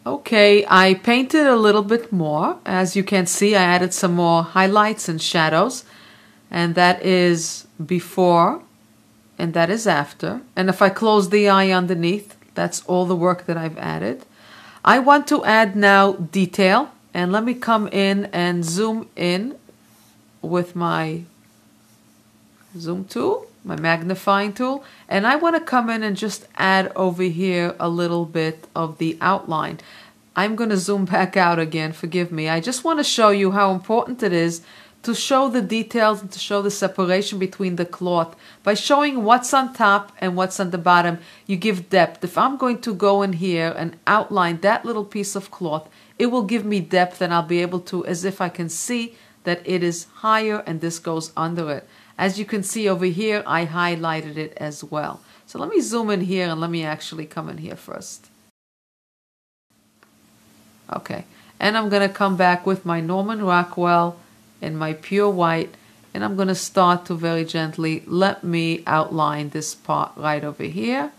Okay, I painted a little bit more. As you can see, I added some more highlights and shadows, and that is before and that is after. And if I close the eye underneath, that's all the work that I've added. I want to add now detail, and let me come in and zoom in with my zoom tool, my magnifying tool, and I want to come in and just add over here a little bit of the outline. I'm going to zoom back out again, forgive me. I just want to show you how important it is to show the details and to show the separation between the cloth. By showing what's on top and what's on the bottom, you give depth. If I'm going to go in here and outline that little piece of cloth, it will give me depth, and I'll be able to, as if I can see that it is higher and this goes under it. As you can see over here, I highlighted it as well. So let me zoom in here and let me actually come in here first. Okay, and I'm going to come back with my Norman Rockwell in my pure white, and I'm going to start to very gently let me outline this part right over here,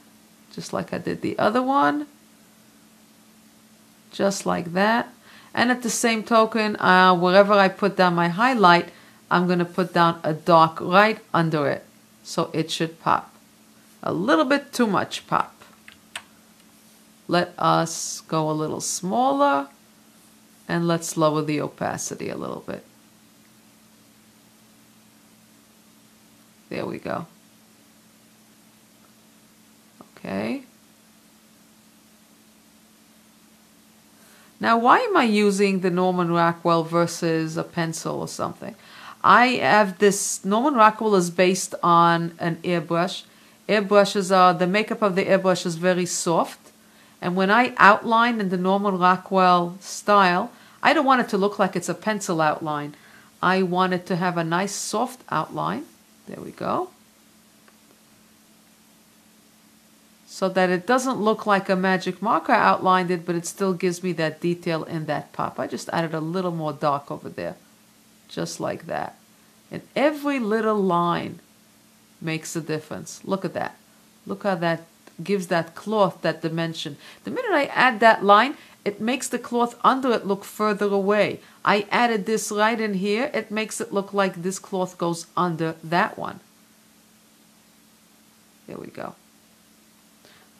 just like I did the other one, just like that. And at the same token, wherever I put down my highlight, I'm going to put down a dark right under it, so it should pop. A little bit too much pop. Let us go a little smaller, and let's lower the opacity a little bit. There we go. Okay. Now, why am I using the Norman Rockwell versus a pencil or something? I have this, Norman Rockwell is based on an airbrush. Airbrushes are, the makeup of the airbrush is very soft. And when I outline in the Norman Rockwell style, I don't want it to look like it's a pencil outline. I want it to have a nice soft outline. There we go. So that it doesn't look like a magic marker outlined it, but it still gives me that detail in that pop. I just added a little more dark over there, just like that. And every little line makes a difference. Look at that. Look how that gives that cloth that dimension. The minute I add that line, it makes the cloth under it look further away. I added this right in here. It makes it look like this cloth goes under that one. There we go.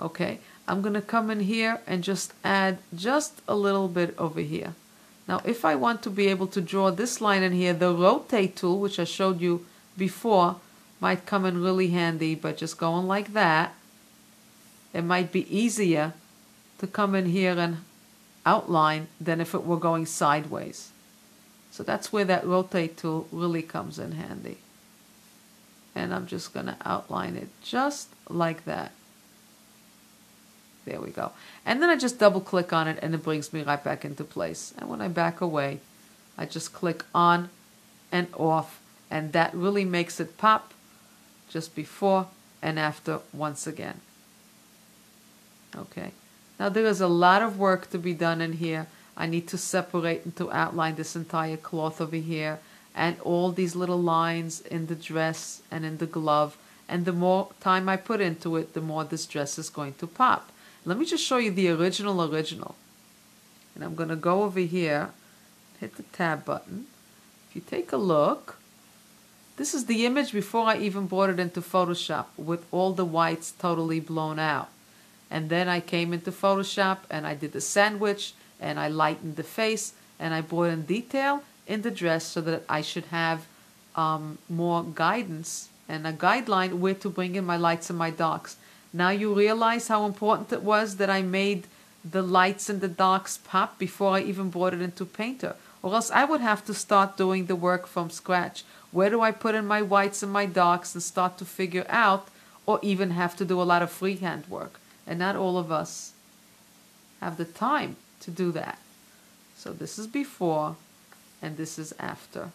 Okay, I'm going to come in here and just add just a little bit over here. Now, if I want to be able to draw this line in here, the rotate tool, which I showed you before, might come in really handy by just going like that. It might be easier to come in here and outline than if it were going sideways. So that's where that rotate tool really comes in handy. And I'm just going to outline it just like that. There we go. And then I just double click on it and it brings me right back into place. And when I back away, I just click on and off, and that really makes it pop just before and after once again. Okay. Now there is a lot of work to be done in here. I need to separate and to outline this entire cloth over here and all these little lines in the dress and in the glove. And the more time I put into it, the more this dress is going to pop. Let me just show you the original. And I'm going to go over here, hit the tab button. If you take a look, this is the image before I even brought it into Photoshop with all the whites totally blown out. And then I came into Photoshop and I did the sandwich and I lightened the face and I brought in detail in the dress so that I should have more guidance and a guideline where to bring in my lights and my darks. Now you realize how important it was that I made the lights and the darks pop before I even brought it into Painter. Or else I would have to start doing the work from scratch. Where do I put in my whites and my darks and start to figure out, or even have to do a lot of freehand work. And not all of us have the time to do that. So this is before and this is after.